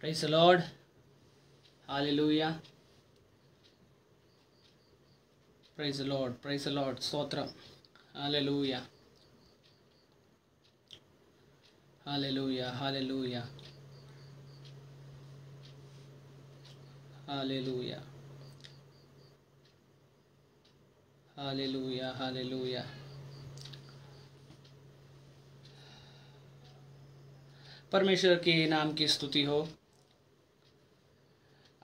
Praise the Lord. Hallelujah. Praise the Lord. Praise the Lord. Stotram. Hallelujah. Hallelujah. Hallelujah. Hallelujah. Hallelujah. Hallelujah. परमेश्वर के नाम की स्तुति हो।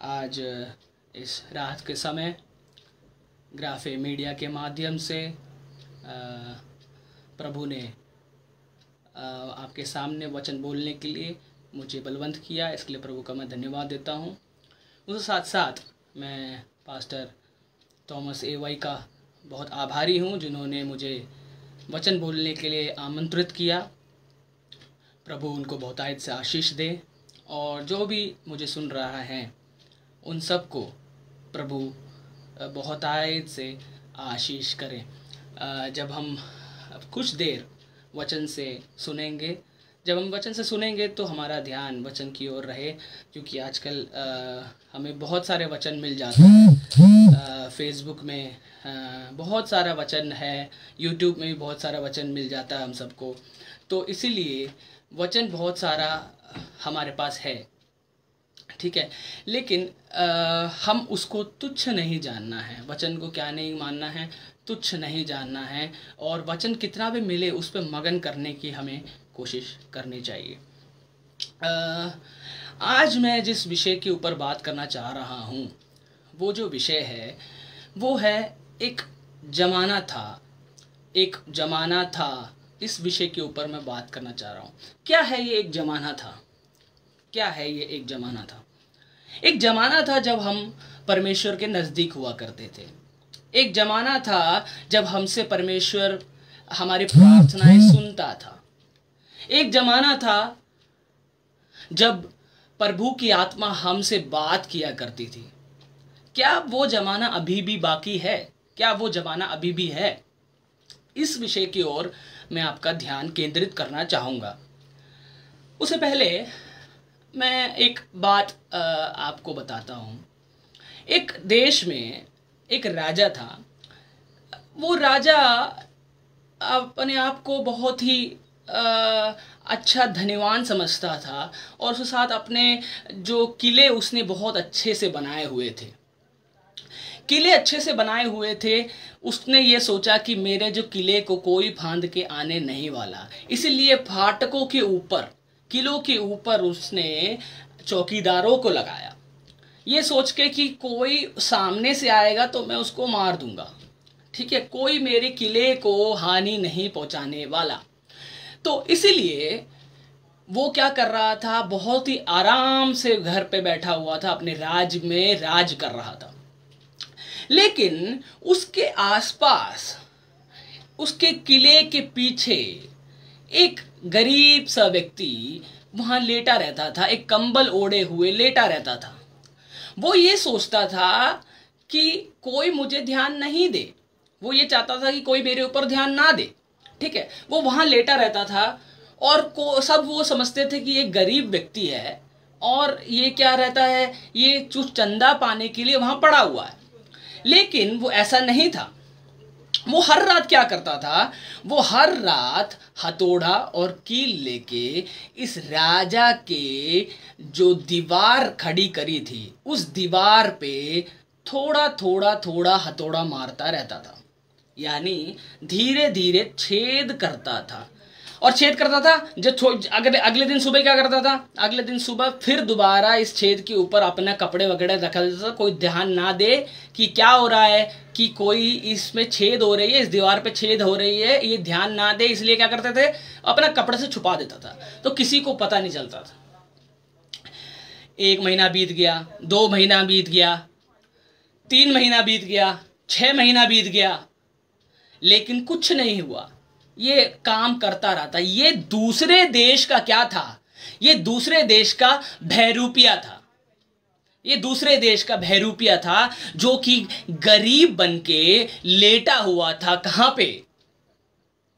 आज इस रात के समय ग्राफे मीडिया के माध्यम से प्रभु ने आपके सामने वचन बोलने के लिए मुझे बलवंत किया, इसके लिए प्रभु का मैं धन्यवाद देता हूँ। उसके साथ साथ मैं पास्टर थॉमस ए वाई का बहुत आभारी हूँ जिन्होंने मुझे वचन बोलने के लिए आमंत्रित किया। प्रभु उनको बहुतायत से आशीष दे और जो भी मुझे सुन रहा है उन सबको प्रभु बहुतायत से आशीष करें। जब हम कुछ देर वचन से सुनेंगे, जब हम वचन से सुनेंगे तो हमारा ध्यान वचन की ओर रहे, क्योंकि आजकल हमें बहुत सारे वचन मिल जाते हैं। फेसबुक में बहुत सारा वचन है, यूट्यूब में भी बहुत सारा वचन मिल जाता है हम सबको, तो इसीलिए वचन बहुत सारा हमारे पास है, ठीक है। लेकिन हम उसको तुच्छ नहीं जानना है, वचन को क्या नहीं मानना है, तुच्छ नहीं जानना है, और वचन कितना भी मिले उस पर मगन करने की हमें कोशिश करनी चाहिए। आज मैं जिस विषय के ऊपर बात करना चाह रहा हूँ वो जो विषय है वो है एक ज़माना था, एक ज़माना था। इस विषय के ऊपर मैं बात करना चाह रहा हूँ। क्या है ये एक ज़माना था? क्या है ये एक ज़माना था? एक ज़माना था जब हम परमेश्वर के नज़दीक हुआ करते थे। एक ज़माना था जब हमसे परमेश्वर हमारी प्रार्थनाएं सुनता था। एक ज़माना था जब प्रभु की आत्मा हमसे बात किया करती थी। क्या वो ज़माना अभी भी बाकी है? क्या वो ज़माना अभी भी है? इस विषय की ओर मैं आपका ध्यान केंद्रित करना चाहूँगा। उससे पहले मैं एक बात आपको बताता हूँ। एक देश में एक राजा था। वो राजा अपने आप को बहुत ही अच्छा धनवान समझता था और उसके साथ अपने जो किले उसने बहुत अच्छे से बनाए हुए थे। किले अच्छे से बनाए हुए थे। उसने ये सोचा कि मेरे जो किले को कोई फांद के आने नहीं वाला, इसीलिए फाटकों के ऊपर, किलों के ऊपर उसने चौकीदारों को लगाया, ये सोच के कि कोई सामने से आएगा तो मैं उसको मार दूंगा, ठीक है, कोई मेरे किले को हानि नहीं पहुंचाने वाला। तो इसीलिए वो क्या कर रहा था, बहुत ही आराम से घर पे बैठा हुआ था, अपने राज में राज कर रहा था। लेकिन उसके आसपास, उसके किले के पीछे एक गरीब सा व्यक्ति वहां लेटा रहता था, एक कंबल ओढ़े हुए लेटा रहता था। वो ये सोचता था कि कोई मुझे ध्यान नहीं दे, वो ये चाहता था कि कोई मेरे ऊपर ध्यान ना दे, ठीक है। वो वहां लेटा रहता था और सब वो समझते थे कि ये गरीब व्यक्ति है और ये क्या रहता है, ये कुछ चंदा पाने के लिए वहां पड़ा हुआ है। लेकिन वो ऐसा नहीं था। वो हर रात क्या करता था, वो हर रात हथौड़ा और कील लेके इस राजा के जो दीवार खड़ी करी थी उस दीवार पे थोड़ा थोड़ा थोड़ा हथौड़ा मारता रहता था, यानी धीरे धीरे छेद करता था। और छेद करता था, जब अगले दिन सुबह क्या करता था, अगले दिन सुबह फिर दोबारा इस छेद के ऊपर अपना कपड़े वगैरह रख देता था, कोई ध्यान ना दे कि क्या हो रहा है, कि कोई इसमें छेद हो रही है, इस दीवार पे छेद हो रही है, ये ध्यान ना दे, इसलिए क्या करते थे, अपना कपड़े से छुपा देता था, तो किसी को पता नहीं चलता था। 1 महीना बीत गया, 2 महीना बीत गया, 3 महीना बीत गया, 6 महीना बीत गया, लेकिन कुछ नहीं हुआ। ये काम करता रहता। ये दूसरे देश का क्या था, ये दूसरे देश का बहरूपिया था। ये दूसरे देश का बहरूपिया था जो कि गरीब बनके लेटा हुआ था। कहां पे,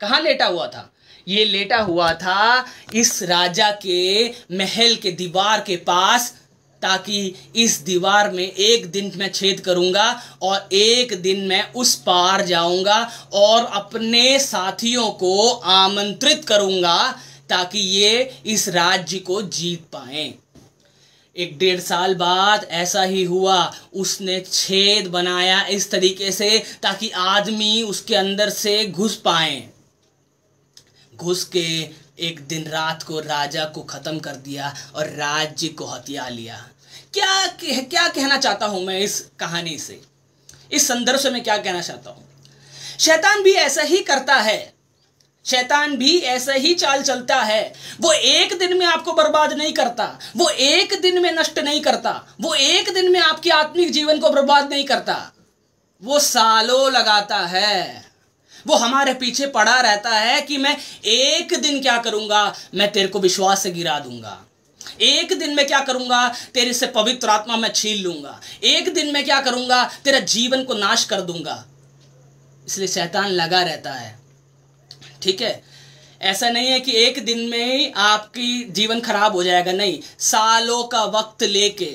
कहां लेटा हुआ था? ये लेटा हुआ था इस राजा के महल के दीवार के पास, ताकि इस दीवार में एक दिन मैं छेद करूंगा और एक दिन मैं उस पार जाऊंगा और अपने साथियों को आमंत्रित करूंगा ताकि ये इस राज्य को जीत पाएं। 1-1.5 साल बाद ऐसा ही हुआ। उसने छेद बनाया इस तरीके से ताकि आदमी उसके अंदर से घुस पाए। घुस के एक दिन रात को राजा को खत्म कर दिया और राज्य को हथिया लिया। क्या कहना चाहता हूं मैं इस कहानी से, इस संदर्भ से मैं क्या कहना चाहता हूं? शैतान भी ऐसा ही करता है, शैतान भी ऐसा ही चाल चलता है। वो एक दिन में आपको बर्बाद नहीं करता, वो एक दिन में नष्ट नहीं करता, वो एक दिन में आपके आत्मिक जीवन को बर्बाद नहीं करता, वो सालों लगाता है। वो हमारे पीछे पड़ा रहता है कि मैं एक दिन क्या करूंगा, मैं तेरे को विश्वास से गिरा दूंगा। एक दिन में क्या करूंगा, तेरे से पवित्र आत्मा मैं छीन लूंगा। एक दिन में क्या करूंगा, तेरा जीवन को नाश कर दूंगा। इसलिए शैतान लगा रहता है। ठीक है, ऐसा नहीं है कि एक दिन में ही आपकी जीवन खराब हो जाएगा, नहीं। सालों का वक्त लेके,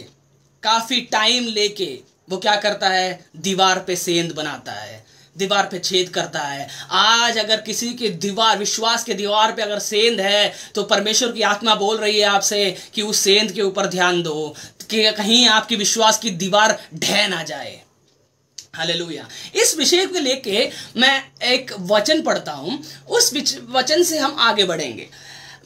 काफी टाइम लेके वो क्या करता है, दीवार पे सेंध बनाता है, दीवार पे छेद करता है। आज अगर किसी के दीवार, विश्वास के दीवार पे अगर सेंध है तो परमेश्वर की आत्मा बोल रही है आपसे कि उस सेंध के ऊपर ध्यान दो कि कहीं आपकी विश्वास की दीवार ढह ना जाए। हालेलुया। इस विषय को लेके मैं एक वचन पढ़ता हूं, उस वचन से हम आगे बढ़ेंगे।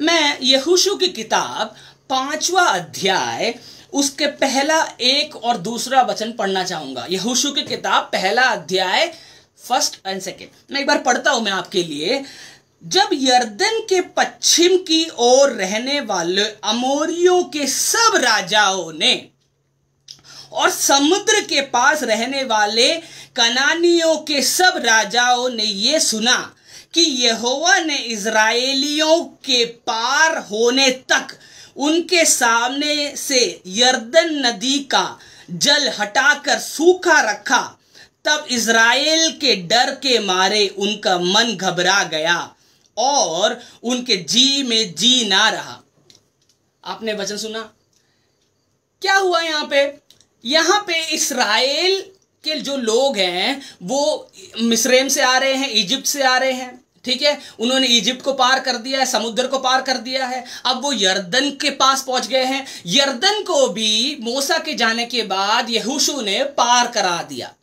मैं यहोशू की किताब 5वां अध्याय उसके पहला 1 और 2 वचन पढ़ना चाहूंगा। यहोशू की किताब 1 अध्याय 1 और 2 मैं एक बार पढ़ता हूं मैं आपके लिए। जब यरदन के पश्चिम की ओर रहने वाले अमोरियों के सब राजाओं ने और समुद्र के पास रहने वाले कनानियों के सब राजाओं ने ये सुना कि यहोवा ने इज़राइलियों के पार होने तक उनके सामने से यरदन नदी का जल हटाकर सूखा रखा, तब इज़राइल के डर के मारे उनका मन घबरा गया और उनके जी में जी ना रहा। आपने वचन सुना, क्या हुआ यहाँ पे इस्राएल के जो लोग हैं वो मिस्रैम से आ रहे हैं, इजिप्ट से आ रहे हैं। ठीक है, उन्होंने इजिप्ट को पार कर दिया है, समुद्र को पार कर दिया है, अब वो यरदन के पास पहुंच गए हैं। यरदन को भी मूसा के जाने के बाद यहोशू ने पार करा दिया।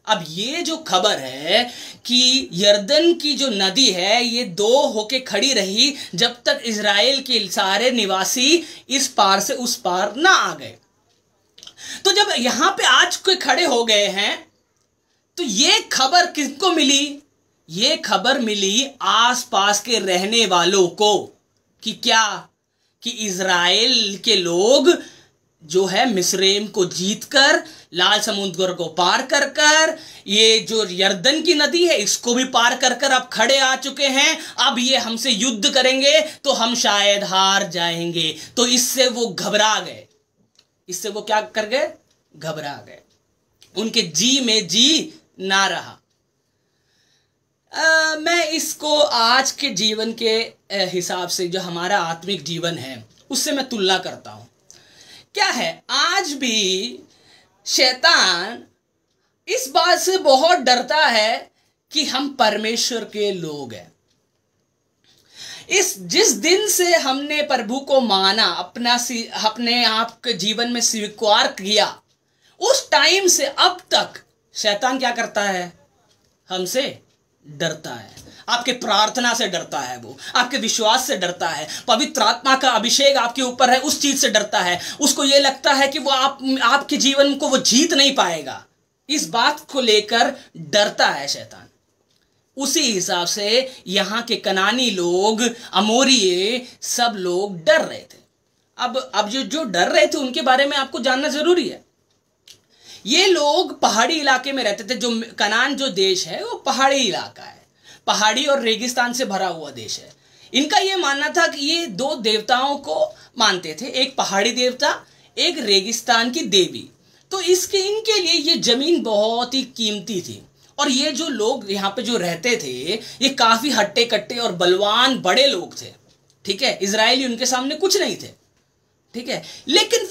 अब ये जो खबर है कि यरदन की जो नदी है ये 2 होके खड़ी रही जब तक इज़राइल के सारे निवासी इस पार से उस पार ना आ गए। तो जब यहां पे आज के खड़े हो गए हैं तो ये खबर किसको मिली? ये खबर मिली आसपास के रहने वालों को कि क्या, कि इज़राइल के लोग जो है मिस्रैम को जीतकर, लाल समुद्र को पार कर कर, ये जो यरदन की नदी है इसको भी पार कर कर अब खड़े आ चुके हैं। अब ये हमसे युद्ध करेंगे तो हम शायद हार जाएंगे। तो इससे वो घबरा गए, इससे वो क्या कर गए, घबरा गए, उनके जी में जी ना रहा। मैं इसको आज के जीवन के हिसाब से, जो हमारा आत्मिक जीवन है उससे मैं तुलना करता हूं। क्या है, आज भी शैतान इस बात से बहुत डरता है कि हम परमेश्वर के लोग हैं। जिस दिन से हमने प्रभु को माना, अपने आप के जीवन में स्वीकार किया, उस टाइम से अब तक शैतान क्या करता है, हमसे डरता है। आपके प्रार्थना से डरता है, वो आपके विश्वास से डरता है, पवित्र आत्मा का अभिषेक आपके ऊपर है उस चीज से डरता है। उसको ये लगता है कि वो आपके जीवन को वो जीत नहीं पाएगा, इस बात को लेकर डरता है शैतान। उसी हिसाब से यहाँ के कनानी लोग, अमोरिये, सब लोग डर रहे थे। अब जो डर रहे थे उनके बारे में आपको जानना जरूरी है। ये लोग पहाड़ी इलाके में रहते थे। जो कनान जो देश है वो पहाड़ी इलाका है, पहाड़ी और रेगिस्तान से भरा हुआ देश है। इनका ये मानना था कि ये 2 देवताओं को मानते थे, एक पहाड़ी देवता, एक रेगिस्तान की देवी। तो इनके लिए ये जमीन बहुत ही कीमती थी और ये जो लोग यहाँ पे जो रहते थे ये काफी हट्टे कट्टे और बलवान बड़े लोग थे, ठीक है। इजरायली उनके सामने कुछ नहीं थे, ठीक है। लेकिन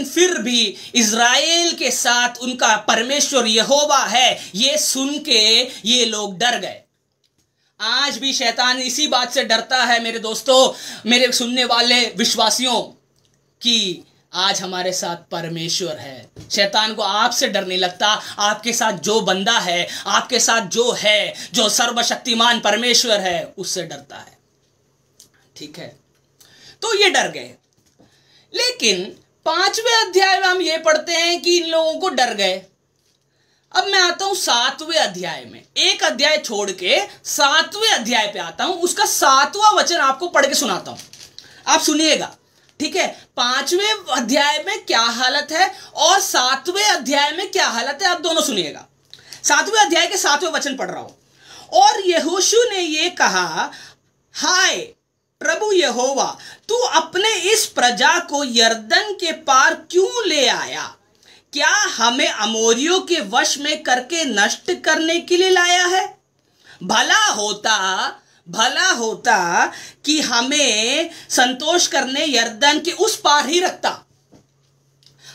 फिर भी इजराइल के साथ उनका परमेश्वर यहोवा है, ये सुन के ये लोग डर गए। आज भी शैतान इसी बात से डरता है मेरे दोस्तों, मेरे सुनने वाले विश्वासियों, कि आज हमारे साथ परमेश्वर है। शैतान को आपसे डर नहीं लगता, आपके साथ जो बंदा है, आपके साथ जो है, जो सर्वशक्तिमान परमेश्वर है, उससे डरता है, ठीक है। तो ये डर गए। लेकिन 5वें अध्याय में हम ये पढ़ते हैं कि इन लोगों को डर गए। अब मैं आता हूं 7वें अध्याय में, एक अध्याय छोड़ के 7वें अध्याय पे आता हूं। उसका 7वां वचन आपको पढ़ के सुनाता हूं, आप सुनिएगा, ठीक है। 5वें अध्याय में क्या हालत है और 7वें अध्याय में क्या हालत है, आप दोनों सुनिएगा। 7वें अध्याय के 7वें वचन पढ़ रहा हूं। और यहोशू ने ये कहा, हाय प्रभु यहोवा, तू अपने इस प्रजा को यरदन के पार क्यों ले आया? क्या हमें अमोरियों के वश में करके नष्ट करने के लिए लाया है? भला होता कि हमें संतोष करने यरदन के उस पार ही रखता।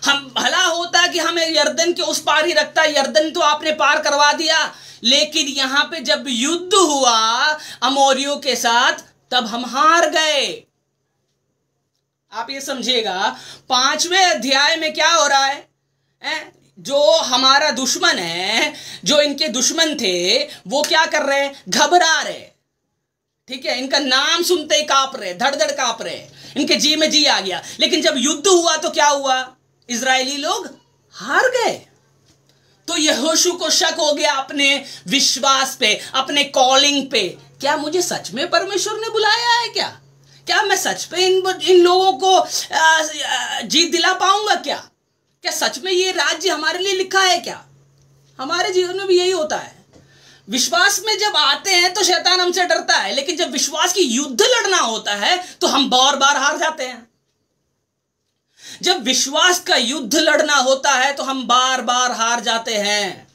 भला होता कि हमें यरदन के उस पार ही रखता। यरदन तो आपने पार करवा दिया, लेकिन यहां पे जब युद्ध हुआ अमोरियों के साथ, तब हम हार गए। आप ये समझिएगा, 5वें अध्याय में क्या हो रहा है? जो हमारा दुश्मन है, जो इनके दुश्मन थे, वो क्या कर रहे हैं? घबरा रहे, ठीक है। इनका नाम सुनते ही कांप रहे, धड़ धड़ कांप रहे, इनके जी में जी आ गया। लेकिन जब युद्ध हुआ तो क्या हुआ? इजरायली लोग हार गए। तो यहोशू को शक हो गया अपने विश्वास पे, अपने कॉलिंग पे। क्या मुझे सच में परमेश्वर ने बुलाया है? क्या मैं सच पे इन लोगों को जीत दिला पाऊंगा? क्या सच में ये राज्य हमारे लिए लिखा है? क्या हमारे जीवन में भी यही होता है? विश्वास में जब आते हैं तो शैतान हमसे डरता है, लेकिन जब विश्वास की युद्ध लड़ना होता है तो हम बार बार हार जाते हैं। जब विश्वास का युद्ध लड़ना होता है तो हम बार बार हार जाते हैं।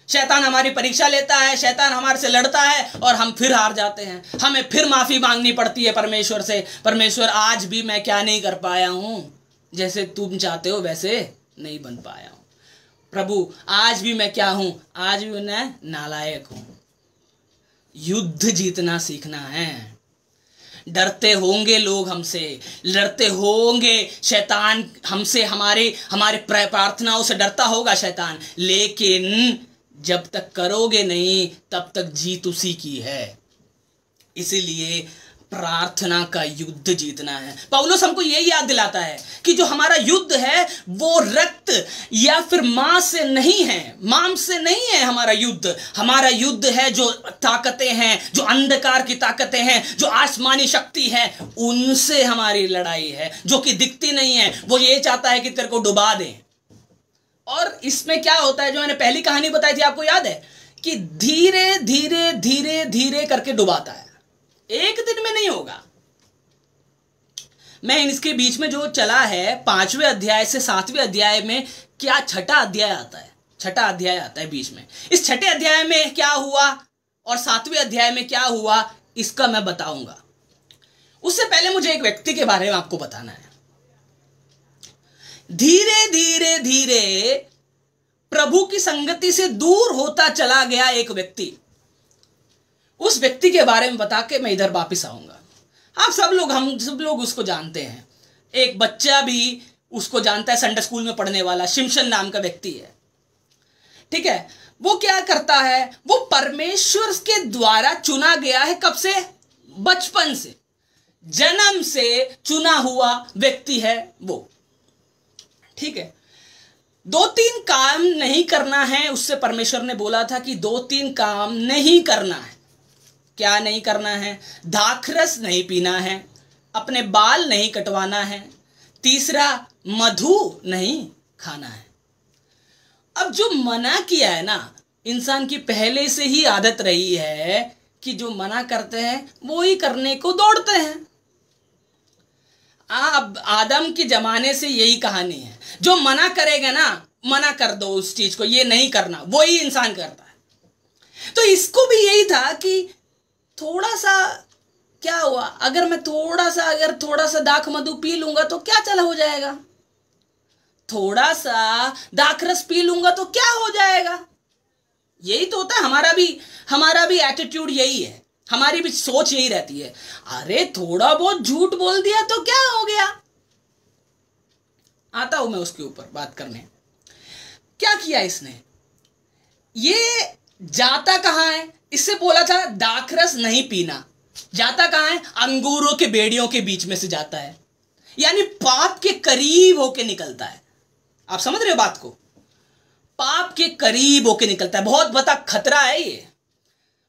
शैतान हमारी परीक्षा लेता है, शैतान हमारे से लड़ता है और हम फिर हार जाते हैं। हमें फिर माफी मांगनी पड़ती है परमेश्वर से, परमेश्वर आज भी मैं क्या नहीं कर पाया हूं, जैसे तुम चाहते हो वैसे नहीं बन पाया हूं। प्रभु आज भी मैं क्या हूं? आज भी मैं नालायक हूं। युद्ध जीतना सीखना है। डरते होंगे लोग हमसे, डरते होंगे शैतान हमसे, हमारे प्रार्थनाओं से डरता होगा शैतान, लेकिन जब तक करोगे नहीं तब तक जीत उसी की है। इसीलिए प्रार्थना का युद्ध जीतना है। पौलुस हमको यही याद दिलाता है कि जो हमारा युद्ध है वो रक्त या फिर मांस से नहीं है, मांस से नहीं है। हमारा युद्ध है जो ताकतें हैं, जो अंधकार की ताकतें हैं, जो आसमानी शक्ति है, उनसे हमारी लड़ाई है, जो कि दिखती नहीं है। वो ये चाहता है कि तेरे को डुबा दें। और इसमें क्या होता है, जो मैंने पहली कहानी बताई थी, आपको याद है कि धीरे धीरे धीरे धीरे करके डुबाता है, एक दिन में नहीं होगा। मैं इसके बीच में जो चला है 5वें अध्याय से 7वें अध्याय में, क्या छठा अध्याय आता है बीच में। इस छठे अध्याय में क्या हुआ और 7वें अध्याय में क्या हुआ, इसका मैं बताऊंगा। उससे पहले मुझे एक व्यक्ति के बारे में आपको बताना है। धीरे धीरे धीरे प्रभु की संगति से दूर होता चला गया एक व्यक्ति। उस व्यक्ति के बारे में बता के मैं इधर वापिस आऊंगा। आप हम सब लोग उसको जानते हैं। एक बच्चा भी उसको जानता है, संडे स्कूल में पढ़ने वाला शिमशन नाम का व्यक्ति है, ठीक है। वो क्या करता है? वो परमेश्वर के द्वारा चुना गया है। कब से? बचपन से, जन्म से चुना हुआ व्यक्ति है वो, ठीक है। 2-3 काम नहीं करना है, उससे परमेश्वर ने बोला था कि 2-3 काम नहीं करना है। क्या नहीं करना है? दाखरस नहीं पीना है, अपने बाल नहीं कटवाना है, तीसरा मधु नहीं खाना है। अब जो मना किया है ना, इंसान की पहले से ही आदत रही है कि जो मना करते हैं वो ही करने को दौड़ते हैं। अब आदम के जमाने से यही कहानी है। जो मना करेगा ना, मना कर दो उस चीज को, ये नहीं करना, वही इंसान करता है। तो इसको भी यही था कि थोड़ा सा क्या हुआ, अगर मैं थोड़ा सा दाख मधु पी लूंगा तो क्या चला हो जाएगा, थोड़ा सा दाखरस पी लूंगा तो क्या हो जाएगा। यही तो होता है, हमारा भी एटीट्यूड यही है, हमारी भी सोच यही रहती है, अरे थोड़ा बहुत झूठ बोल दिया तो क्या हो गया। आता हूं मैं उसके ऊपर बात करने। क्या किया इसने, ये जाता कहां है, इससे बोला था दाखरस नहीं पीना, जाता कहां है, अंगूरों के बेड़ियों के बीच में से जाता है, यानी पाप के करीब होके निकलता है। आप समझ रहे हो बात को, पाप के करीब होके निकलता है। बहुत बड़ा खतरा है ये।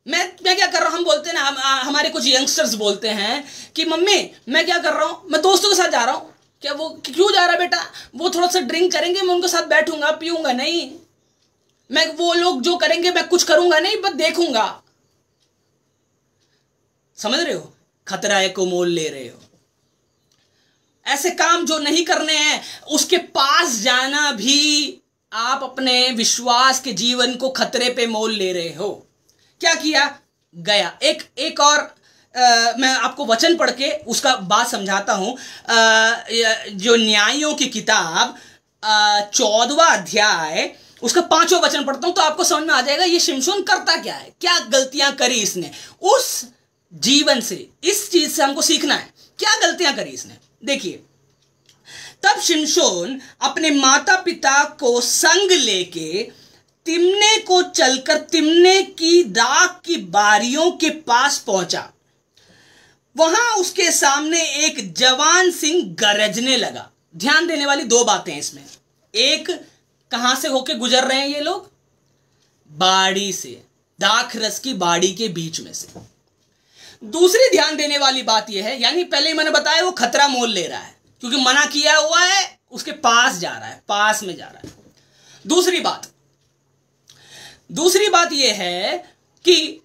मैं क्या कर रहा हूं, हम बोलते हैं ना, हमारे कुछ यंगस्टर्स बोलते हैं कि मम्मी मैं क्या कर रहा हूं, मैं दोस्तों के साथ जा रहा हूं। क्या वो क्यों जा रहा है बेटा, वो थोड़ा सा ड्रिंक करेंगे, मैं उनके साथ बैठूंगा, पीऊंगा नहीं, मैं वो लोग जो करेंगे मैं कुछ करूंगा नहीं, बस देखूंगा। समझ रहे हो, खतरा को मोल ले रहे हो। ऐसे काम जो नहीं करने हैं उसके पास जाना भी आप अपने विश्वास के जीवन को खतरे पे मोल ले रहे हो। क्या किया, गया एक और मैं आपको वचन पढ़ के उसका बात समझाता हूं। जो न्यायों की किताब 14वां अध्याय उसका 5वां वचन पढ़ता हूं तो आपको समझ में आ जाएगा ये शिमशोन करता क्या है, क्या गलतियां करी इसने। उस जीवन से, इस चीज से हमको सीखना है, क्या गलतियां करी इसने। देखिए, तब शिमशोन अपने माता पिता को संग लेके तिम्ने को चलकर तिम्ने की दाख की बारियों के पास पहुंचा। वहां उसके सामने एक जवान सिंह गरजने लगा। ध्यान देने वाली दो बातें हैं इसमें। एक, कहां से होके गुजर रहे हैं ये लोग, बाड़ी से, दाख रस की बाड़ी के बीच में से। दूसरी ध्यान देने वाली बात यह है, यानी पहले मैंने बताया वो खतरा मोल ले रहा है क्योंकि मना किया हुआ है, उसके पास जा रहा है, पास में जा रहा है। दूसरी बात यह है कि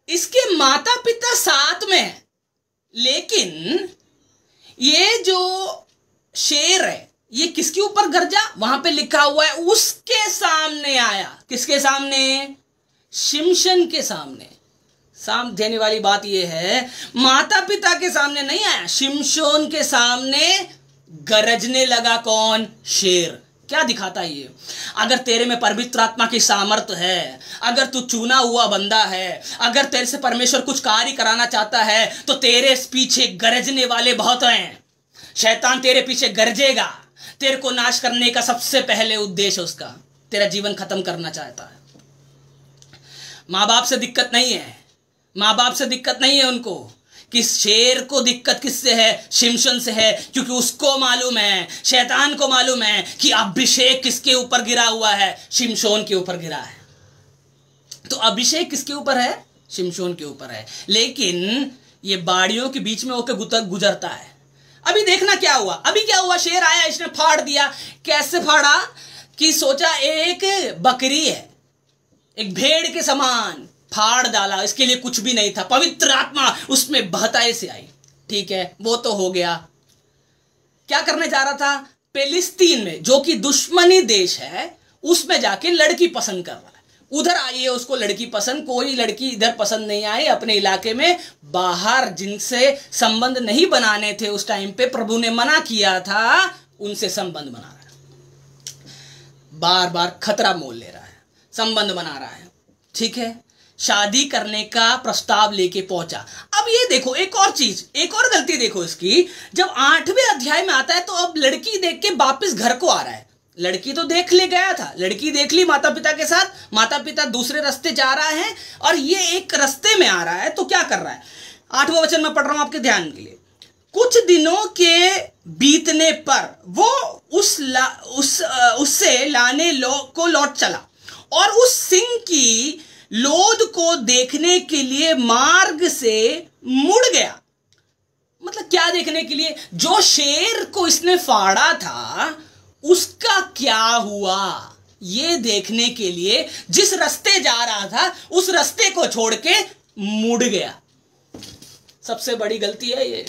इसके माता पिता साथ में है, लेकिन ये जो शेर है ये किसके ऊपर गरजा, वहां पे लिखा हुआ है उसके सामने आया। किसके सामने, शिमशोन के सामने। सामने देने वाली बात यह है, माता पिता के सामने नहीं आया, शिमशोन के सामने गरजने लगा। कौन, शेर। क्या दिखाता है ये, अगर तेरे में पवित्र आत्मा की सामर्थ्य है, अगर तू चुना हुआ बंदा है, अगर तेरे से परमेश्वर कुछ कार्य कराना चाहता है तो तेरे पीछे गरजने वाले बहुत हैं। शैतान तेरे पीछे गरजेगा, तेरे को नाश करने का सबसे पहले उद्देश्य उसका तेरा जीवन खत्म करना चाहता है। माँ बाप से दिक्कत नहीं है, माँ बाप से दिक्कत नहीं है उनको, कि शेर को दिक्कत किससे है, शिमशोन से है, क्योंकि उसको मालूम है, शैतान को मालूम है कि अभिषेक किसके ऊपर गिरा हुआ है, शिमशोन के ऊपर गिरा है। तो अभिषेक किसके ऊपर है, शिमशोन के ऊपर है, लेकिन ये बाड़ियों के बीच में होकर गुजरता है। अभी देखना क्या हुआ, क्या हुआ, शेर आया, इसने फाड़ दिया। कैसे फाड़ा, कि सोचा एक बकरी है, एक भेड़ के समान फाड़ डाला, इसके लिए कुछ भी नहीं था, पवित्र आत्मा उसमें बहताए से आई। ठीक है, वो तो हो गया। क्या करने जा रहा था, फिलिस्तीन में जो कि दुश्मनी देश है उसमें जाके लड़की पसंद कर रहा है। उधर आई है उसको लड़की पसंद, कोई लड़की इधर पसंद नहीं आई। अपने इलाके में बाहर जिनसे संबंध नहीं बनाने थे उस टाइम पे प्रभु ने मना किया था, उनसे संबंध बना रहा है, बार बार खतरा मोल ले रहा है, संबंध बना रहा है। ठीक है, शादी करने का प्रस्ताव लेके पहुंचा। अब ये देखो एक और चीज, एक और गलती देखो इसकी, जब 8वें अध्याय में आता है तो अब लड़की देख के वापस घर को आ रहा है। लड़की तो देख ले गया था, लड़की देख ली माता पिता के साथ, माता पिता दूसरे रास्ते जा रहा है और ये एक रास्ते में आ रहा है। तो क्या कर रहा है, 8वां वचन में पढ़ रहा हूं आपके ध्यान के लिए। कुछ दिनों के बीतने पर वो उससे लाने को लौट चला और उस सिंह की लोद को देखने के लिए मार्ग से मुड़ गया। मतलब क्या देखने के लिए, जो शेर को इसने फाड़ा था उसका क्या हुआ ये देखने के लिए जिस रास्ते जा रहा था उस रास्ते को छोड़ के मुड़ गया। सबसे बड़ी गलती है ये।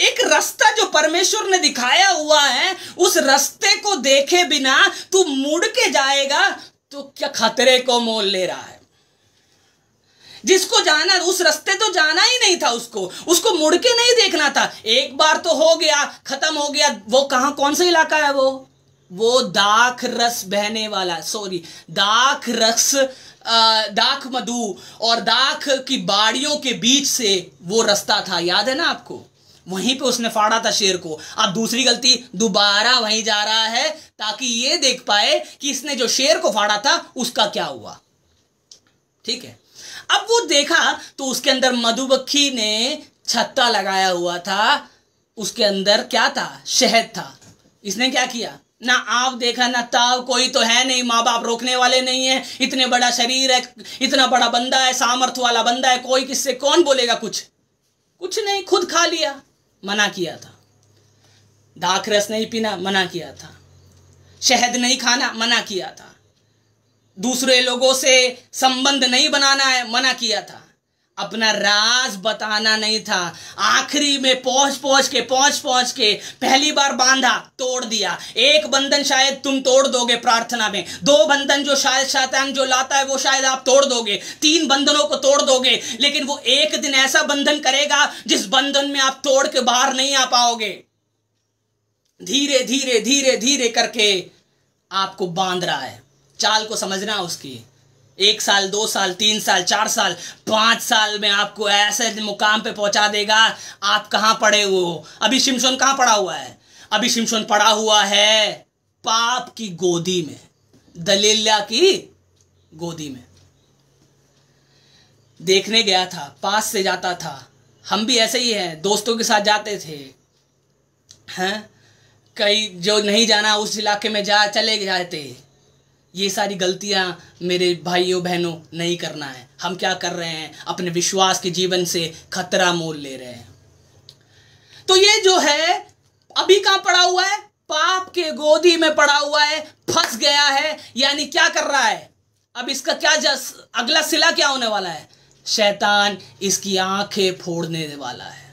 एक रास्ता जो परमेश्वर ने दिखाया हुआ है, उस रास्ते को देखे बिना तू मुड़ के जाएगा तो क्या खतरे को मोल ले रहा है। जिसको जाना, उस रास्ते तो जाना ही नहीं था, उसको मुड़ के नहीं देखना था। एक बार तो हो गया, खत्म हो गया। वो कहां, कौन सा इलाका है वो दाख रस बहने वाला, सॉरी दाख मधु और दाख की बाड़ियों के बीच से वो रास्ता था, याद है ना आपको। वहीं पे उसने फाड़ा था शेर को। अब दूसरी गलती, दोबारा वहीं जा रहा है ताकि ये देख पाए कि इसने जो शेर को फाड़ा था उसका क्या हुआ। ठीक है, अब वो देखा तो उसके अंदर मधुमक्खी ने छत्ता लगाया हुआ था, उसके अंदर क्या था, शहद था। इसने क्या किया, ना आप देखा ना ताव, कोई तो है नहीं, माँ बाप रोकने वाले नहीं है, इतने बड़ा शरीर है, इतना बड़ा बंदा है, सामर्थ्य वाला बंदा है, कोई किससे कौन बोलेगा, कुछ नहीं, खुद खा लिया। मना किया था, दाख रस नहीं पीना मना किया था, शहद नहीं खाना मना किया था, दूसरे लोगों से संबंध नहीं बनाना है मना किया था, अपना राज बताना नहीं था। आखिरी में पहुंच के पहली बार बांधा, तोड़ दिया। एक बंधन शायद तुम तोड़ दोगे प्रार्थना में, 2 बंधन जो शायद शैतान जो लाता है वो शायद आप तोड़ दोगे, 3 बंधनों को तोड़ दोगे, लेकिन वो एक दिन ऐसा बंधन करेगा जिस बंधन में आप तोड़ के बाहर नहीं आ पाओगे। धीरे धीरे करके आपको बांध रहा है। चाल को समझना उसकी। 1 साल, 2 साल, 3 साल, 4 साल, 5 साल में आपको ऐसे मुकाम पे पहुंचा देगा। आप कहां पड़े हो? अभी शिमशोन कहां पड़ा हुआ है? अभी शिमशोन पड़ा हुआ है पाप की गोदी में, दलीला की गोदी में। देखने गया था, पास से जाता था। हम भी ऐसे ही हैं, दोस्तों के साथ जाते थे, हैं, कहीं जो नहीं जाना उस इलाके में चले जाते। ये सारी गलतियां मेरे भाइयों बहनों नहीं करना है। हम क्या कर रहे हैं? अपने विश्वास के जीवन से खतरा मोल ले रहे हैं। तो ये जो है अभी कहां पड़ा हुआ है? पाप के गोदी में पड़ा हुआ है, फंस गया है। यानी क्या कर रहा है? अब इसका क्या अगला सिला क्या होने वाला है? शैतान इसकी आंखें फोड़ने वाला है।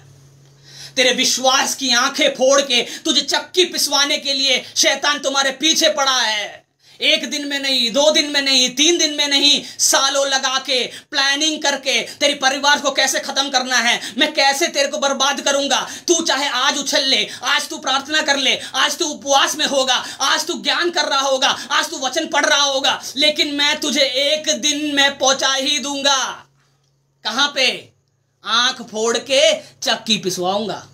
तेरे विश्वास की आंखें फोड़ के तुझे चक्की पिसवाने के लिए शैतान तुम्हारे पीछे पड़ा है। 1 दिन में नहीं, 2 दिन में नहीं, 3 दिन में नहीं, सालों लगा के प्लानिंग करके तेरे परिवार को कैसे खत्म करना है, मैं कैसे तेरे को बर्बाद करूंगा। तू चाहे आज उछल ले, आज तू प्रार्थना कर ले, आज तू उपवास में होगा, आज तू ज्ञान कर रहा होगा, आज तू वचन पढ़ रहा होगा, लेकिन मैं तुझे 1 दिन में पहुंचा ही दूंगा। कहां पे? आंख फोड़ के चक्की पिसवाऊंगा।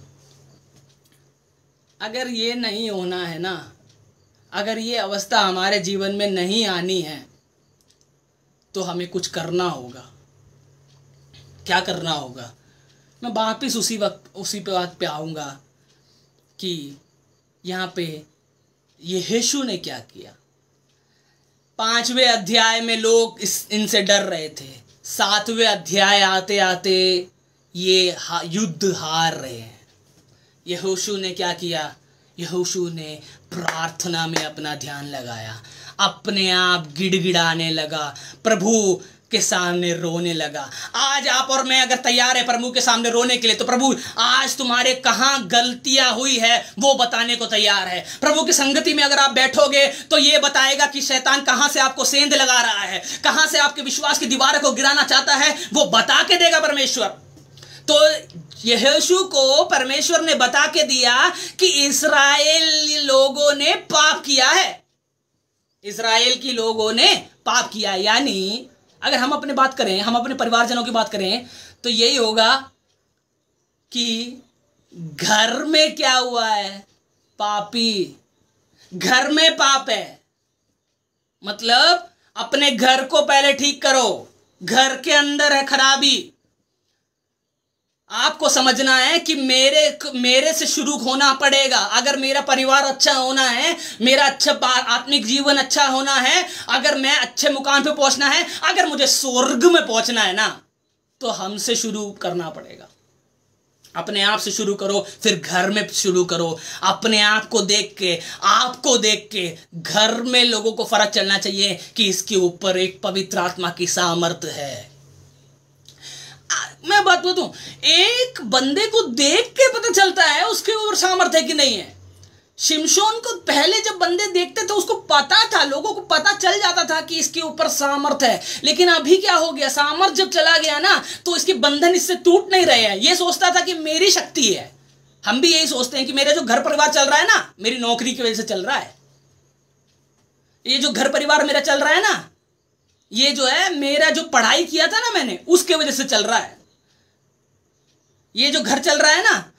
अगर ये नहीं होना है ना, अगर ये अवस्था हमारे जीवन में नहीं आनी है तो हमें कुछ करना होगा। क्या करना होगा? मैं वापिस उसी बात पे आऊँगा कि यहाँ पे ये यीशु ने क्या किया। 5वें अध्याय में लोग इनसे डर रहे थे, 7वें अध्याय आते आते ये युद्ध हार रहे हैं। यहोशू ने क्या किया? यहोशू ने प्रार्थना में अपना ध्यान लगाया, अपने आप गिड़गिड़ाने लगा, प्रभु के सामने रोने लगा। आज आप और मैं अगर तैयार है प्रभु के सामने रोने के लिए, तो प्रभु आज तुम्हारे कहाँ गलतियां हुई है वो बताने को तैयार है। प्रभु की संगति में अगर आप बैठोगे तो ये बताएगा कि शैतान कहाँ से आपको सेंध लगा रहा है, कहाँ से आपके विश्वास की दीवार को गिराना चाहता है, वो बता के देगा परमेश्वर। तो यहोशू को परमेश्वर ने बता के दिया कि इस्राएल लोगों ने पाप किया है, इस्राएल की लोगों ने पाप किया है। यानी अगर हम अपने बात करें, हम अपने परिवारजनों की बात करें, तो यही होगा कि घर में क्या हुआ है? पापी, घर में पाप है। मतलब अपने घर को पहले ठीक करो, घर के अंदर है खराबी। आपको समझना है कि मेरे से शुरू होना पड़ेगा। अगर मेरा परिवार अच्छा होना है, मेरा अच्छा आत्मिक जीवन अच्छा होना है, अगर मैं अच्छे मुकाम पे पहुंचना है, अगर मुझे स्वर्ग में पहुंचना है ना, तो हमसे शुरू करना पड़ेगा। अपने आप से शुरू करो, फिर घर में शुरू करो। अपने आप को देख के, आपको देख के घर में लोगों को फर्क चलना चाहिए कि इसके ऊपर एक पवित्र आत्मा की सामर्थ है। मैं बात बताऊं, एक बंदे को देख के पता चलता है उसके ऊपर सामर्थ्य है कि नहीं है। शिमशोन को पहले जब बंदे देखते थे उसको पता था, लोगों को पता चल जाता था कि इसके ऊपर सामर्थ्य है, लेकिन अभी क्या हो गया, सामर्थ्य जब चला गया ना तो इसके बंधन इससे टूट नहीं रहे हैं। ये सोचता था कि मेरी शक्ति है, हम भी यही सोचते हैं कि मेरा जो घर परिवार चल रहा है ना मेरी नौकरी की वजह से चल रहा है, ये जो घर परिवार मेरा चल रहा है ना, ये जो है मेरा जो पढ़ाई किया था ना मैंने उसके वजह से चल रहा है, ये जो घर चल रहा है ना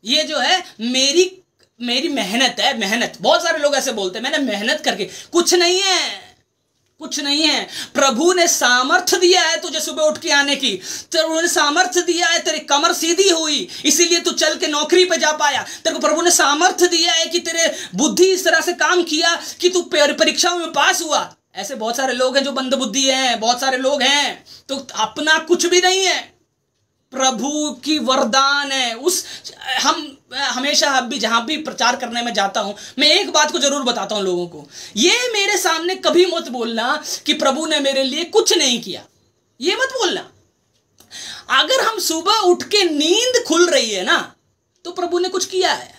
ये जो है मेरी मेहनत है, मेहनत। बहुत सारे लोग ऐसे बोलते हैं मैंने मेहनत करके, कुछ नहीं है, कुछ नहीं है। प्रभु ने सामर्थ्य दिया है तुझे सुबह उठ के आने की, प्रभु ने सामर्थ्य दिया है, तेरी कमर सीधी हुई इसीलिए तू चल के नौकरी पे जा पाया, तेरे को प्रभु ने सामर्थ्य दिया है कि तेरे बुद्धि इस तरह से काम किया कि तू परीक्षा में पास हुआ। ऐसे बहुत सारे लोग हैं जो मंदबुद्धि हैं, बहुत सारे लोग हैं, तो अपना कुछ भी नहीं है, प्रभु की वरदान है। उस हम हमेशा अब भी जहां भी प्रचार करने में जाता हूं मैं एक बात को जरूर बताता हूं लोगों को, ये मेरे सामने कभी मत बोलना कि प्रभु ने मेरे लिए कुछ नहीं किया, ये मत बोलना। अगर हम सुबह उठ के नींद खुल रही है ना तो प्रभु ने कुछ किया है।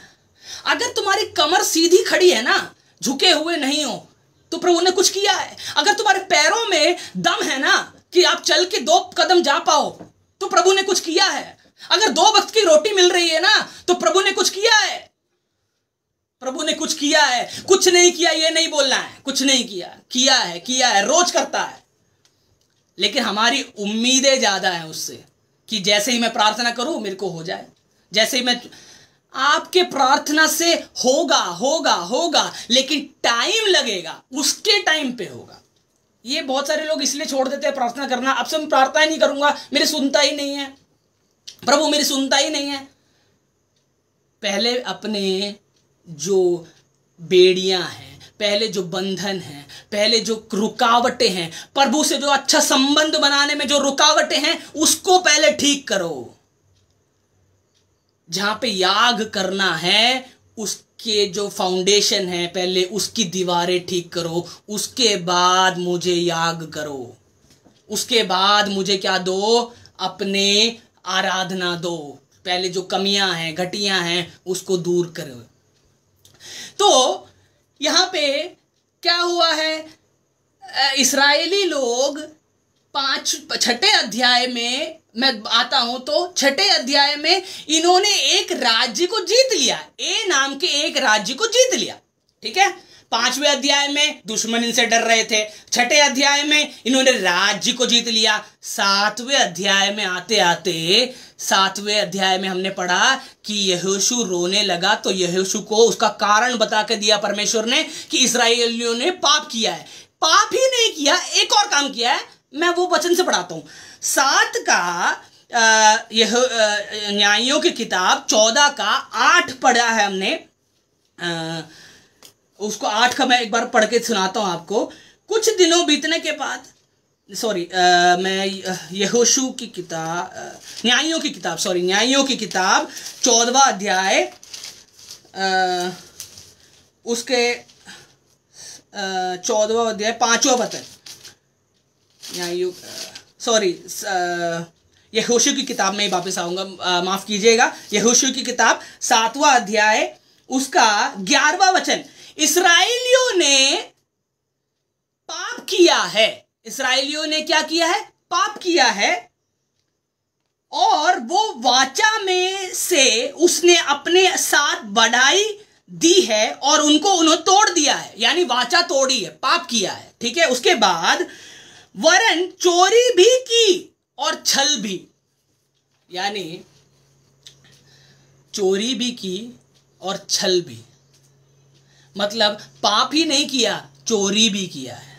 अगर तुम्हारी कमर सीधी खड़ी है ना, झुके हुए नहीं हो, तो प्रभु ने कुछ किया है। अगर तुम्हारे पैरों में दम है ना कि आप चल के 2 कदम जा पाओ, तो प्रभु ने कुछ किया है। अगर 2 वक्त की रोटी मिल रही है ना तो प्रभु ने कुछ किया है, प्रभु ने कुछ किया है। कुछ नहीं किया ये नहीं बोलना है, कुछ नहीं किया, किया है, रोज करता है। लेकिन हमारी उम्मीदें ज्यादा हैं उससे कि जैसे ही मैं प्रार्थना करूं मेरे को हो जाए, जैसे ही मैं, आपके प्रार्थना से होगा होगा होगा, लेकिन टाइम लगेगा, उसके टाइम पे होगा। ये बहुत सारे लोग इसलिए छोड़ देते हैं प्रार्थना करना, अब से मैं प्रार्थना ही नहीं करूंगा, मेरी सुनता ही नहीं है, प्रभु मेरी सुनता ही नहीं है। पहले अपने जो बेड़ियां हैं, पहले जो बंधन हैं, पहले जो रुकावटें हैं, प्रभु से जो अच्छा संबंध बनाने में जो रुकावटें हैं उसको पहले ठीक करो। जहां पे याग करना है उसके जो फाउंडेशन है पहले उसकी दीवारें ठीक करो, उसके बाद मुझे याग करो, उसके बाद मुझे क्या दो, अपने आराधना दो। पहले जो कमियां हैं, घटियां हैं, उसको दूर करो। तो यहां पे क्या हुआ है, इस्राएली लोग 6ठे अध्याय में मैं आता हूं तो 6ठे अध्याय में इन्होंने एक राज्य को जीत लिया, ए नाम के एक राज्य को जीत लिया, ठीक है। 5वें अध्याय में दुश्मन इनसे डर रहे थे, 6ठे अध्याय में इन्होंने राज्य को जीत लिया। 7वें अध्याय में आते आते 7वें अध्याय में हमने पढ़ा कि यहोशू रोने लगा, तो यहोशू को उसका कारण बता के दिया परमेश्वर ने कि इस्राएलियों ने पाप किया है। पाप ही नहीं किया, एक और काम किया है, मैं वो वचन से पढ़ाता हूं। 7 का यह न्यायों की किताब 14 का 8 पढ़ा है हमने, उसको 8 का मैं एक बार पढ़ के सुनाता हूं आपको। कुछ दिनों बीतने के बाद, मैं यहोशू की किताब, न्यायों की किताब 14वां अध्याय उसके 14वां अध्याय 5वां वचन, यहोशू की किताब में ही वापस आऊंगा, माफ कीजिएगा, यहोशू की किताब 7वां अध्याय उसका 11वां वचन। इस्राएलियों ने पाप किया है, इस्राएलियों ने क्या किया है, पाप किया है, और वो वाचा में से उसने अपने साथ बढ़ाई दी है और उन्होंने तोड़ दिया है, यानी वाचा तोड़ी है, पाप किया है, ठीक है। उसके बाद वरन चोरी भी की और छल भी, यानी चोरी भी की और छल भी, मतलब पाप ही नहीं किया, चोरी भी किया है।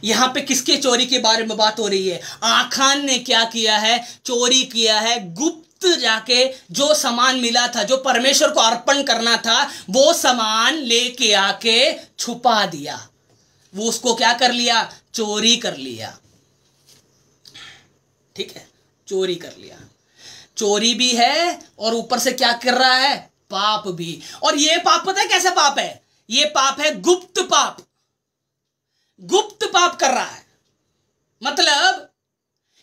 यहां पे किसके चोरी के बारे में बात हो रही है, आखान ने क्या किया है, चोरी किया है, गुप्त जाके जो सामान मिला था, जो परमेश्वर को अर्पण करना था, वो सामान लेके आके छुपा दिया, वो उसको क्या कर लिया, चोरी कर लिया, ठीक है, चोरी कर लिया। चोरी भी है और ऊपर से क्या कर रहा है, पाप भी। और ये पाप पता है कैसे पाप है, ये पाप है गुप्त पाप, गुप्त पाप कर रहा है, मतलब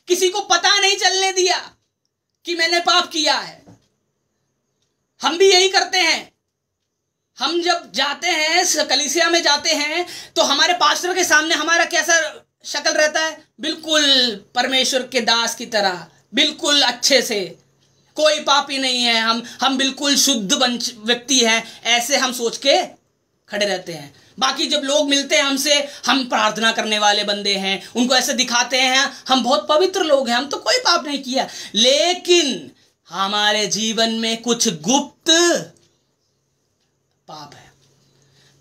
किसी को पता नहीं चलने दिया कि मैंने पाप किया है, हम भी यही करते हैं। हम जब जाते हैं कलीसिया में जाते हैं तो हमारे पास्टर के सामने हमारा कैसा शक्ल रहता है? बिल्कुल परमेश्वर के दास की तरह, बिल्कुल अच्छे से, कोई पापी नहीं है, हम बिल्कुल शुद्ध व्यक्ति हैं, ऐसे हम सोच के खड़े रहते हैं। बाकी जब लोग मिलते हैं हमसे, हम प्रार्थना करने वाले बंदे हैं, उनको ऐसे दिखाते हैं हम बहुत पवित्र लोग हैं, हम तो कोई पाप नहीं किया। लेकिन हमारे जीवन में कुछ गुप्त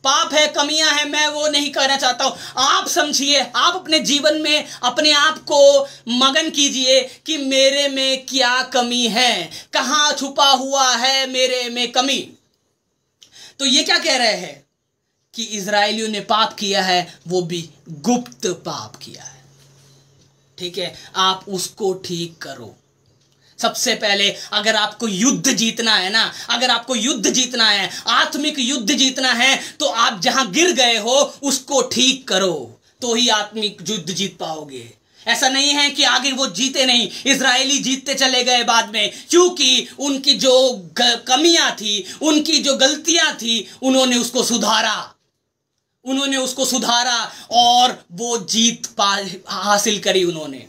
पाप है, कमियां हैं। मैं वो नहीं कहना चाहता हूं। आप समझिए, आप अपने जीवन में अपने आप को मगन कीजिए कि मेरे में क्या कमी है, कहां छुपा हुआ है मेरे में कमी। तो ये क्या कह रहे हैं कि इजरायलियों ने पाप किया है, वो भी गुप्त पाप किया है। ठीक है, आप उसको ठीक करो। सबसे पहले अगर आपको युद्ध जीतना है ना, अगर आपको युद्ध जीतना है, आत्मिक युद्ध जीतना है, तो आप जहां गिर गए हो उसको ठीक करो, तो ही आत्मिक युद्ध जीत पाओगे। ऐसा नहीं है कि आगे वो जीते नहीं, इजरायली जीतते चले गए बाद में, क्योंकि उनकी जो कमियां थी, उनकी जो गलतियां थी, उन्होंने उसको सुधारा और वो जीत हासिल करी उन्होंने।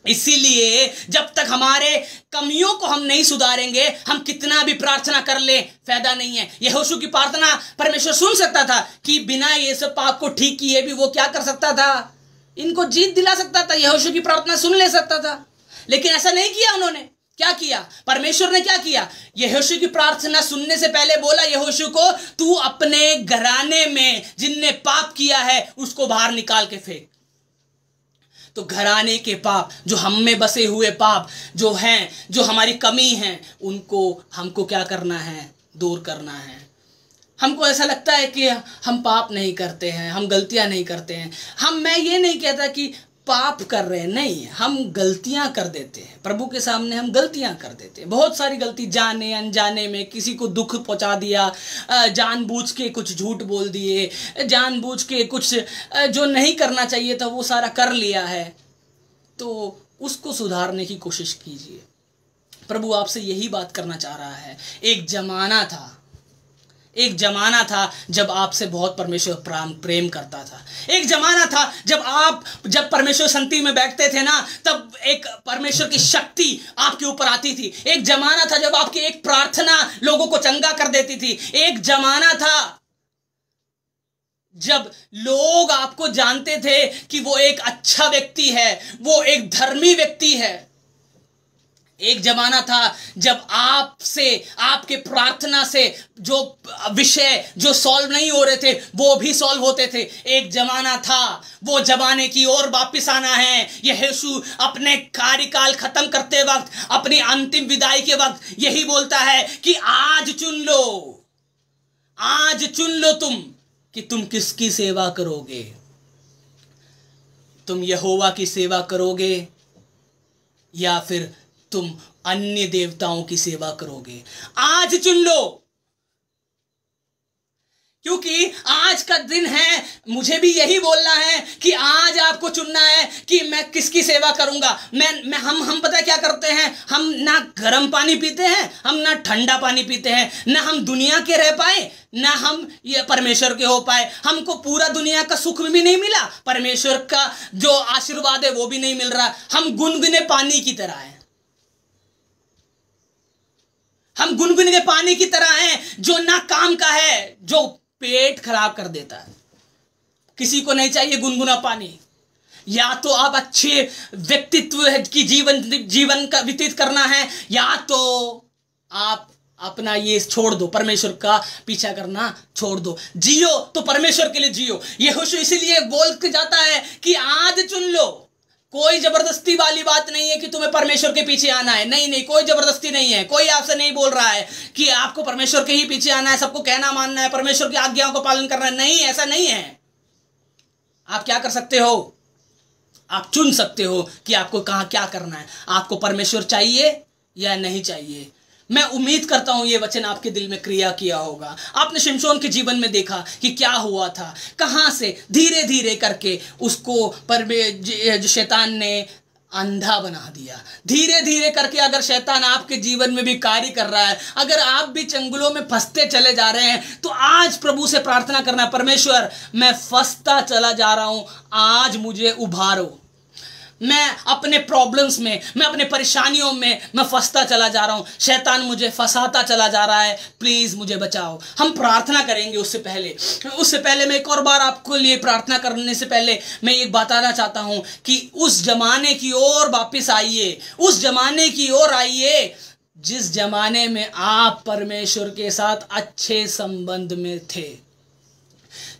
इसीलिए जब तक हमारे कमियों को हम नहीं सुधारेंगे, हम कितना भी प्रार्थना कर ले फायदा नहीं है। यहोशू की प्रार्थना परमेश्वर सुन सकता था कि बिना ये सब पाप को ठीक किए भी वो क्या कर सकता था, इनको जीत दिला सकता था, यहोशू की प्रार्थना सुन ले सकता था। लेकिन ऐसा नहीं किया उन्होंने। क्या किया परमेश्वर ने? क्या किया? यहोशू की प्रार्थना सुनने से पहले बोला यहोशू को, तू अपने घराने में जिनने पाप किया है उसको बाहर निकाल के फेंक। तो घराने के पाप, जो हम में बसे हुए पाप जो हैं, जो हमारी कमी हैं, उनको हमको क्या करना है? दूर करना है। हमको ऐसा लगता है कि हम पाप नहीं करते हैं, हम गलतियां नहीं करते हैं। मैं ये नहीं कहता कि पाप कर रहे हैं, नहीं, हम गलतियां कर देते हैं। प्रभु के सामने हम गलतियां कर देते हैं, बहुत सारी गलती, जाने अनजाने में किसी को दुख पहुंचा दिया, जानबूझ के कुछ झूठ बोल दिए, जानबूझ के कुछ जो नहीं करना चाहिए था वो सारा कर लिया है। तो उसको सुधारने की कोशिश कीजिए। प्रभु आपसे यही बात करना चाह रहा है। एक जमाना था जब आपसे बहुत परमेश्वर प्रेम करता था। एक जमाना था जब परमेश्वर संगति में बैठते थे ना, तब एक परमेश्वर की शक्ति आपके ऊपर आती थी। एक जमाना था जब आपकी एक प्रार्थना लोगों को चंगा कर देती थी। एक जमाना था जब लोग आपको जानते थे कि वो एक अच्छा व्यक्ति है, वो एक धर्मी व्यक्ति है। एक जमाना था जब आपके प्रार्थना से जो विषय जो सॉल्व नहीं हो रहे थे वो भी सॉल्व होते थे। एक जमाना था, वो जमाने की ओर वापस आना है। यहोशू अपने कार्यकाल खत्म करते वक्त, अपनी अंतिम विदाई के वक्त यही बोलता है कि आज चुन लो तुम कि तुम किसकी सेवा करोगे। तुम यहोवा की सेवा करोगे या फिर तुम अन्य देवताओं की सेवा करोगे। आज चुन लो, क्योंकि आज का दिन है। मुझे भी यही बोलना है कि आज आपको चुनना है कि मैं किसकी सेवा करूंगा। हम पता क्या करते हैं? हम ना गर्म पानी पीते हैं, हम ना ठंडा पानी पीते हैं, ना हम दुनिया के रह पाए, ना हम ये परमेश्वर के हो पाए। हमको पूरा दुनिया का सुख भी नहीं मिला, परमेश्वर का जो आशीर्वाद है वो भी नहीं मिल रहा। हम गुनगुने पानी की तरह हैं। हम गुनगुने पानी की तरह हैं जो ना काम का है, जो पेट खराब कर देता है। किसी को नहीं चाहिए गुनगुना पानी। या तो आप अच्छे व्यक्तित्व की जीवन का व्यतीत करना है, या तो आप अपना ये छोड़ दो, परमेश्वर का पीछा करना छोड़ दो। जियो तो परमेश्वर के लिए जियो। यहोशू इसीलिए बोल के जाता है कि आज चुन लो। कोई जबरदस्ती वाली बात नहीं है कि तुम्हें परमेश्वर के पीछे आना है। नहीं, कोई जबरदस्ती नहीं है। कोई आपसे नहीं बोल रहा है कि आपको परमेश्वर के ही पीछे आना है, सबको कहना मानना है, परमेश्वर की आज्ञाओं को पालन करना है। नहीं, ऐसा नहीं है। आप क्या कर सकते हो? आप चुन सकते हो कि आपको कहां क्या करना है। आपको परमेश्वर चाहिए या नहीं चाहिए। मैं उम्मीद करता हूं ये वचन आपके दिल में क्रिया किया होगा। आपने शिमशोन के जीवन में देखा कि क्या हुआ था, कहां से धीरे धीरे करके उसको जो शैतान ने अंधा बना दिया। धीरे धीरे करके अगर शैतान आपके जीवन में भी कार्य कर रहा है, अगर आप भी चंगुलों में फंसते चले जा रहे हैं, तो आज प्रभु से प्रार्थना करना, परमेश्वर मैं फंसता चला जा रहा हूं, आज मुझे उभारो। मैं अपने प्रॉब्लम्स में, मैं अपने परेशानियों में मैं फंसता चला जा रहा हूं, शैतान मुझे फंसाता चला जा रहा है, प्लीज मुझे बचाओ। हम प्रार्थना करेंगे। उससे पहले मैं एक और बार आपको लिए प्रार्थना करने से पहले मैं एक बताना चाहता हूं कि उस जमाने की ओर वापिस आइए, उस जमाने की ओर आइए जिस जमाने में आप परमेश्वर के साथ अच्छे संबंध में थे।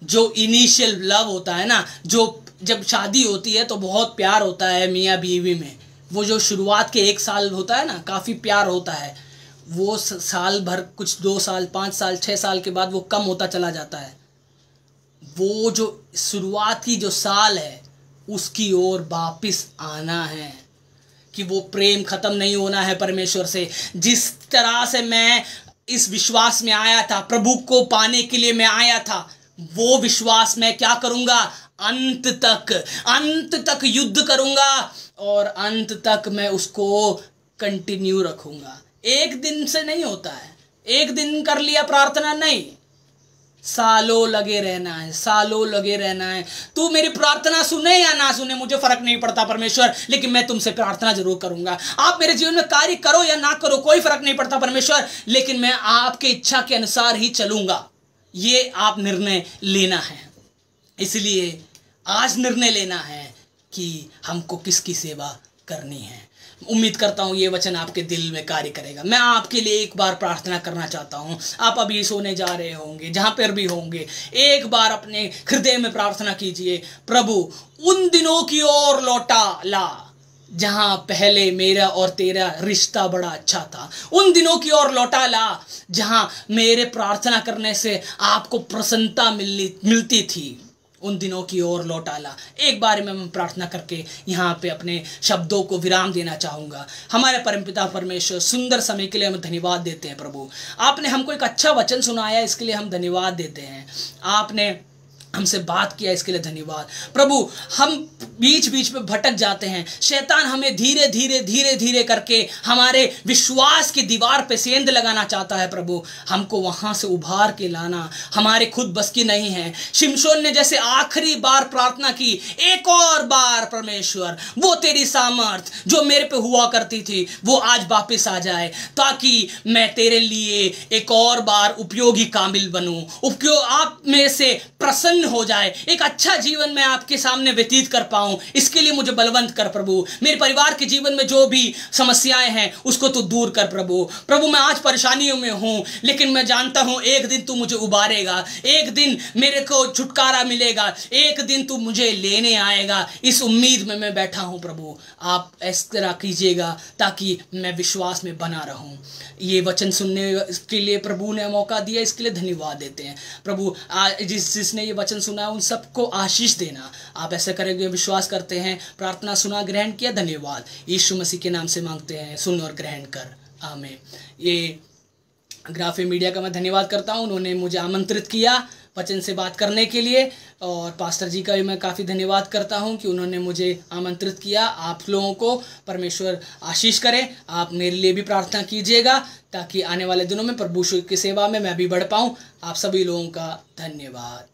जो इनिशियल लव होता है ना, जो जब शादी होती है तो बहुत प्यार होता है मियाँ बीवी में, वो जो शुरुआत के 1 साल होता है ना, काफ़ी प्यार होता है। वो साल भर, कुछ 2 साल, 5 साल, 6 साल के बाद वो कम होता चला जाता है। वो जो शुरुआत की जो साल है उसकी ओर वापिस आना है, कि वो प्रेम ख़त्म नहीं होना है परमेश्वर से। जिस तरह से मैं इस विश्वास में आया था, प्रभु को पाने के लिए मैं आया था, वो विश्वास मैं क्या करूँगा, अंत तक युद्ध करूंगा और अंत तक मैं उसको कंटिन्यू रखूंगा। एक दिन से नहीं होता है, एक दिन कर लिया प्रार्थना नहीं, सालों लगे रहना है, सालों लगे रहना है। तू मेरी प्रार्थना सुने या ना सुने मुझे फर्क नहीं पड़ता परमेश्वर, लेकिन मैं तुमसे प्रार्थना जरूर करूंगा। आप मेरे जीवन में कार्य करो या ना करो कोई फर्क नहीं पड़ता परमेश्वर, लेकिन मैं आपके इच्छा के अनुसार ही चलूंगा। ये आप निर्णय लेना है। इसलिए आज निर्णय लेना है कि हमको किसकी सेवा करनी है। उम्मीद करता हूँ ये वचन आपके दिल में कार्य करेगा। मैं आपके लिए एक बार प्रार्थना करना चाहता हूँ। आप अभी सोने जा रहे होंगे, जहाँ पर भी होंगे, एक बार अपने हृदय में प्रार्थना कीजिए, प्रभु उन दिनों की ओर लौटा ला जहाँ पहले मेरा और तेरा रिश्ता बड़ा अच्छा था। उन दिनों की ओर लौटा ला जहाँ मेरे प्रार्थना करने से आपको प्रसन्नता मिलती थी। उन दिनों की ओर लौटा ला। एक बार मैं प्रार्थना करके यहाँ पे अपने शब्दों को विराम देना चाहूँगा। हमारे परमपिता परमेश्वर, सुंदर समय के लिए हम धन्यवाद देते हैं प्रभु। आपने हमको एक अच्छा वचन सुनाया, इसके लिए हम धन्यवाद देते हैं। आपने हमसे बात किया, इसके लिए धन्यवाद प्रभु। हम बीच बीच में भटक जाते हैं, शैतान हमें धीरे धीरे करके हमारे विश्वास की दीवार पे सेंध लगाना चाहता है प्रभु। हमको वहां से उभार के लाना हमारे खुद बस की नहीं है। शिमशोन ने जैसे आखिरी बार प्रार्थना की, एक और बार परमेश्वर वो तेरी सामर्थ जो मेरे पे हुआ करती थी वो आज वापस आ जाए, ताकि मैं तेरे लिए एक और बार उपयोगी कामिल बनूं, आप में से प्रसन्न हो जाए, एक अच्छा जीवन मैं आपके सामने व्यतीत कर पाऊं। इसके लिए मुझे बलवंत कर प्रभु। मेरे परिवार के जीवन में जो भी समस्याएं हैं उसको तो दूर कर प्रभु। प्रभु मैं आज परेशानियों में हूं, लेकिन मैं जानता हूं एक दिन तू मुझे उबारेगा, एक दिन मेरे को छुटकारा मिलेगा, एक दिन तू मुझे लेने आएगा। इस उम्मीद में मैं बैठा हूं प्रभु। आप इस तरह कीजिएगा ताकि मैं विश्वास में बना रहूं। ये वचन सुनने के लिए प्रभु ने मौका दिया, इसके लिए धन्यवाद देते हैं प्रभु। जिसने ये वचन सुना उन सबको आशीष देना। आप ऐसा करेंगे विश्वास करते हैं। प्रार्थना सुना, ग्रहण किया, धन्यवाद। यीशु मसीह के नाम से मांगते हैं, सुन और ग्रहण कर, आमीन। ये ग्राफे मीडिया का मैं धन्यवाद करता हूँ, उन्होंने मुझे आमंत्रित किया वचन से बात करने के लिए। और पास्टर जी का भी मैं काफ़ी धन्यवाद करता हूं कि उन्होंने मुझे आमंत्रित किया। आप लोगों को परमेश्वर आशीष करे। आप मेरे लिए भी प्रार्थना कीजिएगा ताकि आने वाले दिनों में प्रभु की सेवा में मैं भी बढ़ पाऊं। आप सभी लोगों का धन्यवाद।